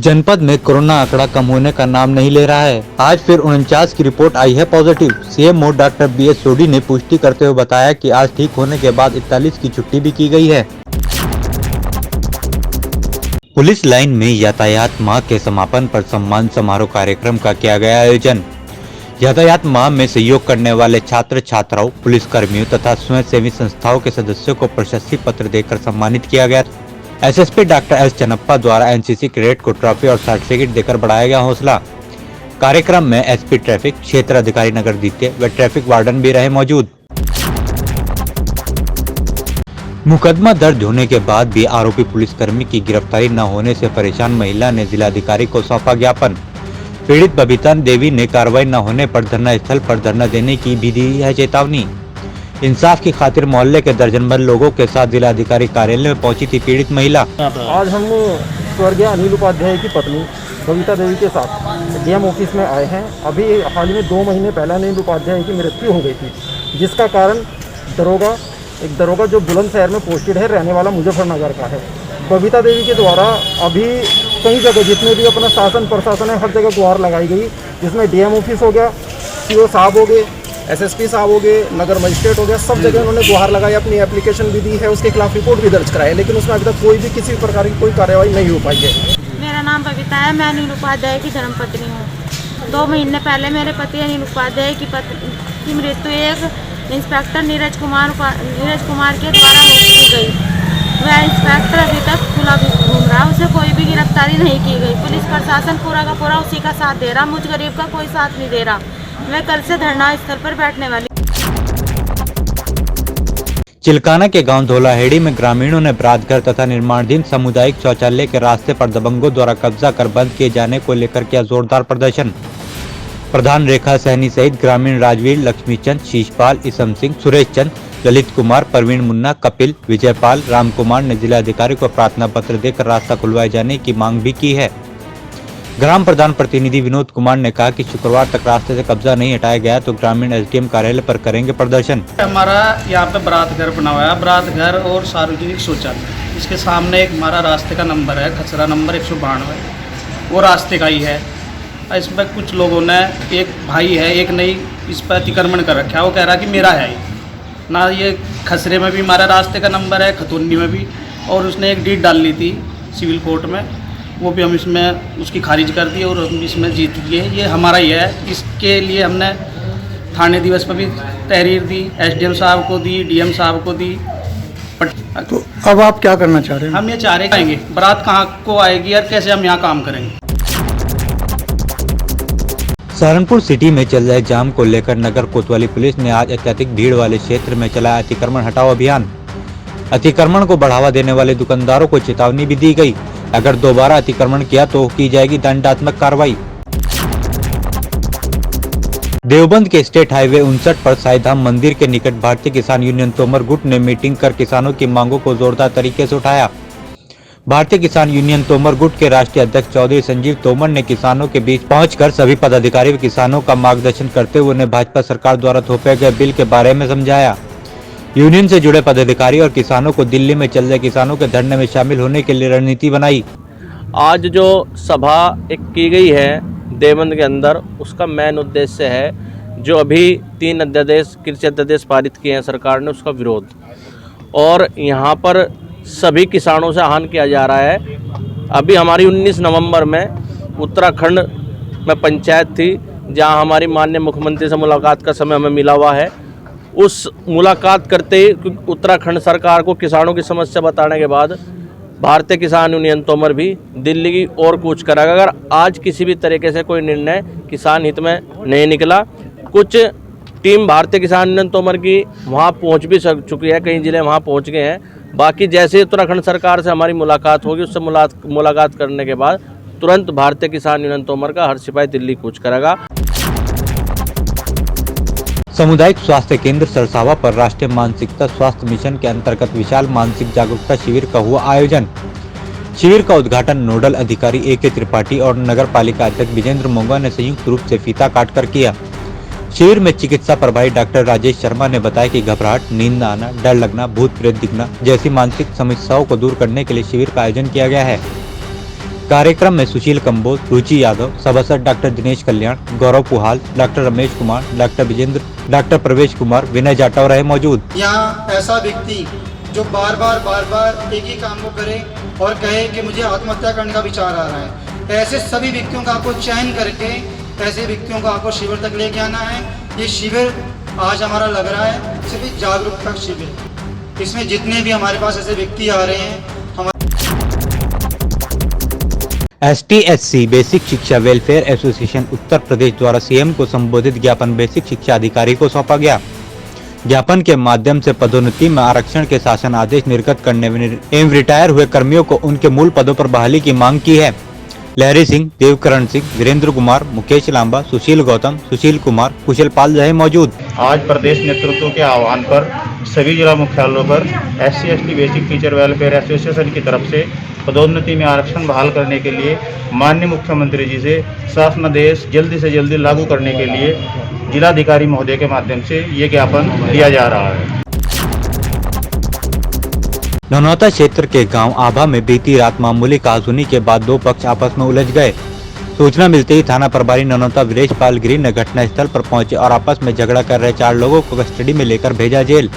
जनपद में कोरोना आंकड़ा कम होने का नाम नहीं ले रहा है। आज फिर 49 की रिपोर्ट आई है पॉजिटिव। सीएमओ डॉक्टर BS सोडी ने पुष्टि करते हुए बताया कि आज ठीक होने के बाद 41 की छुट्टी भी की गई है। पुलिस लाइन में यातायात माह के समापन पर सम्मान समारोह कार्यक्रम का किया गया आयोजन। यातायात माह में सहयोग करने वाले छात्र छात्राओं, पुलिस कर्मियों तथा स्वयंसेवी संस्थाओं के सदस्यों को प्रशस्ति पत्र देकर सम्मानित किया गया। SSP डॉक्टर S चन्नप्पा द्वारा NCC कैडेट को ट्रॉफी और सर्टिफिकेट देकर बढ़ाया गया हौसला। कार्यक्रम में SP ट्रैफिक, क्षेत्र अधिकारी नगर द्वितीय व ट्रैफिक वार्डन भी रहे मौजूद। मुकदमा दर्ज होने के बाद भी आरोपी पुलिसकर्मी की गिरफ्तारी न होने से परेशान महिला ने जिलाधिकारी को सौंपा ज्ञापन। पीड़ित बबीता देवी ने कार्रवाई न होने पर धरना स्थल पर धरना देने की भी दी है चेतावनी। इंसाफ की खातिर मोहल्ले के दर्जन भर लोगों के साथ जिलाधिकारी कार्यालय में पहुंची थी पीड़ित महिला। आज हम स्वर्गीय अनिल उपाध्याय की पत्नी बबीता देवी के साथ DM ऑफिस में आए हैं। अभी हाल ही में 2 महीने पहले अनिल उपाध्याय की मृत्यु हो गई थी, जिसका कारण एक दरोगा जो बुलंदशहर में पोस्टेड है, रहने वाला मुजफ्फरनगर का है। बबीता देवी के द्वारा अभी कई जगह जितने भी अपना शासन प्रशासन है, हर जगह गुहार लगाई गई, जिसमें DM ऑफिस हो गया, CO साहब हो गए, SSP साहब हो गए, नगर मजिस्ट्रेट हो गया, सब जगह उन्होंने गुहार लगाई, अपनी एप्लीकेशन भी दी है, उसके खिलाफ रिपोर्ट भी दर्ज कराई, लेकिन उसमें अभी तक कोई भी किसी प्रकार की कोई कार्रवाई नहीं हो पाई है। मेरा नाम बबीता है, मैं अनिल उपाध्याय की धर्मपत्नी हूँ। 2 महीने पहले मेरे पति अनिल उपाध्याय की मृत्यु एक इंस्पेक्टर नीरज कुमार के द्वारा की गई। वह इंस्पेक्टर अभी तक खुला घूम रहा, उसे कोई भी गिरफ्तारी नहीं की गई। पुलिस प्रशासन पूरा का पूरा उसी का साथ दे रहा, मुझ गरीब का कोई साथ नहीं दे रहा। मैं कल से धरना स्थल पर बैठने वाली। चिलकाना के गांव धोलाहेड़ी में ग्रामीणों ने बरात घर तथा निर्माणाधीन सामुदायिक शौचालय के रास्ते पर दबंगों द्वारा कब्जा कर बंद किए जाने को लेकर किया जोरदार प्रदर्शन। प्रधान रेखा सहनी सहित ग्रामीण राजवीर, लक्ष्मीचंद, शीशपाल, इसम सिंह, सुरेश चंद, ललित कुमार, प्रवीण मुन्ना, कपिल, विजयपाल, राम कुमार ने जिलाधिकारी को प्रार्थना पत्र देकर रास्ता खुलवाए जाने की मांग भी की है। ग्राम प्रधान प्रतिनिधि विनोद कुमार ने कहा कि शुक्रवार तक रास्ते से कब्जा नहीं हटाया गया तो ग्रामीण SDM कार्यालय पर करेंगे प्रदर्शन। हमारा यहाँ पे बरात घर बना हुआ है, बरात घर और सार्वजनिक शौचालय, इसके सामने एक हमारा रास्ते का नंबर है, खसरा नंबर 192, वो रास्ते का ही है। इसमें कुछ लोगों ने, एक भाई है, एक नहीं, इस पर अतिक्रमण कर रखा है। वो कह रहा कि मेरा है ना, ये खसरे में भी हमारा रास्ते का नंबर है, खतौनी में भी, और उसने एक डीड डाल ली थी सिविल कोर्ट में, वो भी हम इसमें उसकी खारिज कर दी और हम इसमें जीत गए। ये हमारा ही है। इसके लिए हमने थाने दिवस पर भी तहरीर दी, SDM साहब को दी, DM साहब को दी। तो अब आप क्या करना चाह रहे हैं? हम ये चाह रहे हैं बारात कहाँ को आएगी और कैसे हम यहाँ काम करेंगे। सहारनपुर सिटी में चल रहे जाम को लेकर नगर कोतवाली पुलिस ने आज अत्यधिक भीड़ वाले क्षेत्र में चलाया अतिक्रमण हटाओ अभियान। अतिक्रमण को बढ़ावा देने वाले दुकानदारों को चेतावनी भी दी गई, अगर दोबारा अतिक्रमण किया तो की जाएगी दंडात्मक कार्रवाई। देवबंद के स्टेट हाईवे 59 पर साईधाम मंदिर के निकट भारतीय किसान यूनियन तोमर गुट ने मीटिंग कर किसानों की मांगों को जोरदार तरीके से उठाया। भारतीय किसान यूनियन तोमर गुट के राष्ट्रीय अध्यक्ष चौधरी संजीव तोमर ने किसानों के बीच पहुंचकर सभी पदाधिकारी व किसानों का मार्गदर्शन करते हुए उन्हें भाजपा सरकार द्वारा थोपे गए बिल के बारे में समझाया। यूनियन से जुड़े पदाधिकारी और किसानों को दिल्ली में चल रहे किसानों के धरने में शामिल होने के लिए रणनीति बनाई। आज जो सभा एक की गई है देवबंद के अंदर, उसका मेन उद्देश्य है जो अभी 3 अध्यादेश, कृषि अध्यादेश पारित किए हैं सरकार ने, उसका विरोध। और यहाँ पर सभी किसानों से आह्वान किया जा रहा है। अभी हमारी 19 नवंबर में उत्तराखंड में पंचायत थी, जहाँ हमारी माननीय मुख्यमंत्री से मुलाकात का समय हमें मिला हुआ है। उस मुलाकात करते ही उत्तराखंड सरकार को किसानों की समस्या बताने के बाद भारतीय किसान यूनियन तोमर भी दिल्ली की ओर कूच करेगा। अगर आज किसी भी तरीके से कोई निर्णय किसान हित में नहीं निकला, कुछ टीम भारतीय किसान यूनियन तोमर की वहाँ पहुँच भी चुकी है, कई जिले वहाँ पहुँच गए हैं। बाकी जैसे उत्तराखंड सरकार से हमारी मुलाकात होगी, उससे मुलाकात करने के बाद तुरंत भारतीय किसान यूनियन तोमर का हर सिपाही दिल्ली कूच करेगा। सामुदायिक स्वास्थ्य केंद्र सरसावा पर राष्ट्रीय मानसिकता स्वास्थ्य मिशन के अंतर्गत विशाल मानसिक जागरूकता शिविर का हुआ आयोजन। शिविर का उद्घाटन नोडल अधिकारी AK त्रिपाठी और नगर पालिका अध्यक्ष विजेंद्र मोंगा ने संयुक्त रूप से फीता काट कर किया। शिविर में चिकित्सा प्रभारी डॉक्टर राजेश शर्मा ने बताया कि घबराहट, नींद न आना, डर लगना, भूत प्रेत दिखना जैसी मानसिक समस्याओं को दूर करने के लिए शिविर का आयोजन किया गया है। कार्यक्रम में सुशील कंबोज, रुचि यादव, सभासद doctor Dinesh Kalyan, Gaurav Puhal, doctor Ramesh Kumar, doctor Vijendra, doctor Pravesh Kumar, विनय जाटव रहे मौजूद। यहाँ ऐसा व्यक्ति जो बार बार एक ही काम को करे और कहे कि मुझे आत्महत्या करने का विचार आ रहा है, ऐसे सभी व्यक्तियों का आपको चयन करके ऐसे व्यक्तियों को आपको शिविर तक लेके आना है। ये शिविर आज हमारा लग रहा है सिर्फ जागरूकता शिविर। इसमें जितने भी हमारे पास ऐसे व्यक्ति आ रहे हैं, STSC बेसिक शिक्षा वेलफेयर एसोसिएशन उत्तर प्रदेश द्वारा सीएम को संबोधित ज्ञापन बेसिक शिक्षा अधिकारी को सौंपा गया। ज्ञापन के माध्यम से पदोन्नति में आरक्षण के शासन आदेश निर्गत करने एवं रिटायर हुए कर्मियों को उनके मूल पदों पर बहाली की मांग की है। लहरी सिंह, देवकरण सिंह, वीरेंद्र कुमार, मुकेश लांबा, सुशील गौतम, सुशील कुमार, कुशल पाल रहे मौजूद। आज प्रदेश नेतृत्व के आह्वान पर सभी जिला मुख्यालयों पर SC/ST basic teacher welfare association की तरफ से पदोन्नति में आरक्षण बहाल करने के लिए माननीय मुख्यमंत्री जी से शासनादेश जल्दी से जल्दी लागू करने के लिए जिलाधिकारी महोदय के माध्यम से ये ज्ञापन दिया जा रहा है। नौनौता क्षेत्र के गांव आभा में बीती रात मामूली कहासुनी के बाद दो पक्ष आपस में उलझ गए। सूचना मिलते ही थाना प्रभारी नौनौता वीरेशपाल गिरी ने घटनास्थल पर पहुंचे और आपस में झगड़ा कर रहे 4 लोगों को कस्टडी में लेकर भेजा जेल।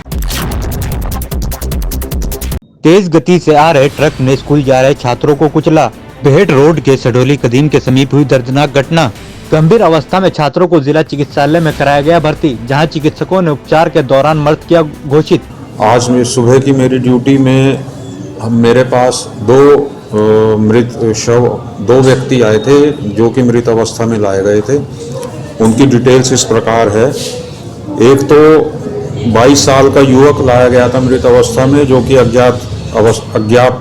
तेज गति से आ रहे ट्रक ने स्कूल जा रहे छात्रों को कुचला। बेहट रोड के सडोली कदीम के समीप हुई दर्दनाक घटना। गंभीर अवस्था में छात्रों को जिला चिकित्सालय में कराया गया भर्ती, जहां चिकित्सकों ने उपचार के दौरान मृत किया घोषित। आज सुबह की मेरी ड्यूटी में मेरे पास दो व्यक्ति आए थे जो कि मृत अवस्था में लाए गए थे। उनकी डिटेल्स इस प्रकार है। एक तो 22 साल का युवक लाया गया था मृत अवस्था में, जो कि अज्ञात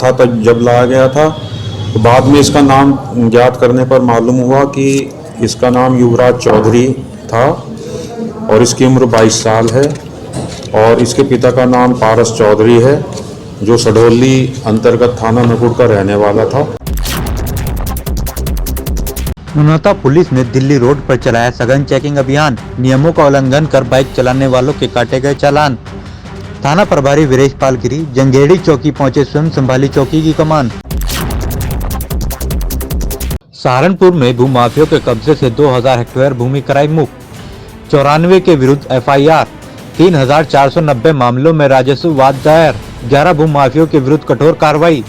था तब जब लाया गया था। तो बाद में इसका नाम ज्ञात करने पर मालूम हुआ कि इसका नाम युवराज चौधरी था और इसकी उम्र 22 साल है और इसके पिता का नाम पारस चौधरी है, जो सडोली अंतर्गत थाना नकुड़ का रहने वाला था। नौनौता पुलिस ने दिल्ली रोड पर चलाया सघन चेकिंग अभियान। नियमों का उल्लंघन कर बाइक चलाने वालों के काटे गए चालान। थाना प्रभारी वीरेशपाल गिरी जंगेड़ी चौकी पहुंचे, स्वयं संभाली चौकी की कमान। सहारनपुर में भूमाफियों के कब्जे से 2000 हेक्टेयर भूमि कराई मुक्त। 94 के विरुद्ध FIR। 3490 मामलों में राजस्व वाद दायर। 11 भूमाफियों के विरुद्ध कठोर कार्रवाई।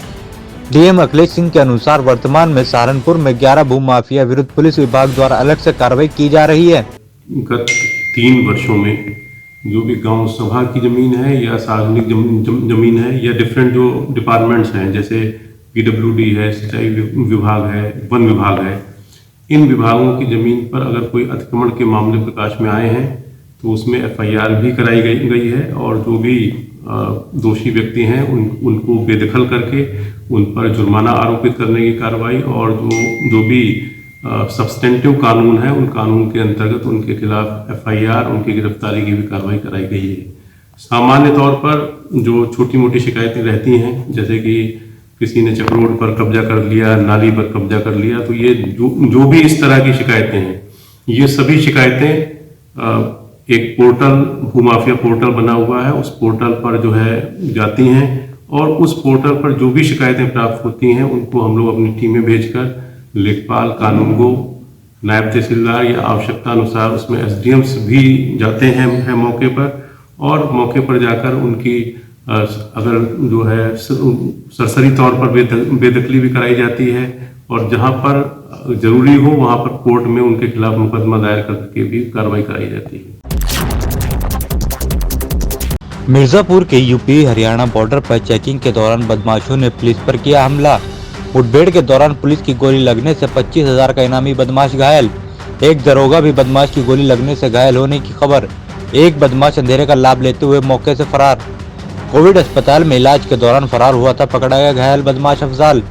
DM अखिलेश सिंह के अनुसार वर्तमान में सहारनपुर में 11 भूमाफिया विरुद्ध पुलिस विभाग द्वारा अलग से कार्रवाई की जा रही है। गत 3 वर्षों में जो भी गांव सभा की जमीन है या सार्वजनिक जमीन है या डिफरेंट जो डिपार्टमेंट्स हैं, जैसे PWD है, सिंचाई विभाग है, वन विभाग है, इन विभागों की जमीन पर अगर कोई अतिक्रमण के मामले प्रकाश में आए हैं तो उसमें FIR भी कराई गई है और जो भी दोषी व्यक्ति हैं उनको बेदखल करके उन पर जुर्माना आरोपित करने की कार्रवाई और जो भी सब्सटेंटिव कानून है उन कानून के अंतर्गत उनके खिलाफ FIR, उनकी गिरफ्तारी की भी कार्रवाई कराई गई है। सामान्य तौर पर जो छोटी मोटी शिकायतें रहती हैं, जैसे कि किसी ने चक रोड पर कब्जा कर लिया, नाली पर कब्जा कर लिया, तो ये जो भी इस तरह की शिकायतें हैं, ये सभी शिकायतें एक पोर्टल, भूमाफिया पोर्टल बना हुआ है, उस पोर्टल पर जो है जाती हैं और उस पोर्टल पर जो भी शिकायतें प्राप्त होती हैं उनको हम लोग अपनी टीमें भेजकर लेखपाल, कानूनगो, नायब तहसीलदार या आवश्यकता अनुसार उसमें SDMs भी जाते हैं मौके पर और मौके पर जाकर उनकी अगर जो है सरसरी तौर पर बेदखली भी कराई जाती है और जहां पर जरूरी हो वहां पर कोर्ट में उनके खिलाफ मुकदमा दायर करके भी कार्रवाई कराई जाती है। मिर्जापुर के UP हरियाणा बॉर्डर पर चेकिंग के दौरान बदमाशों ने पुलिस पर किया हमला। मुठभेड़ के दौरान पुलिस की गोली लगने से 25,000 का इनामी बदमाश घायल। एक दरोगा भी बदमाश की गोली लगने से घायल होने की खबर। एक बदमाश अंधेरे का लाभ लेते हुए मौके से फरार। कोविड अस्पताल में इलाज के दौरान फरार हुआ था पकड़ा गया घायल बदमाश अफजाल।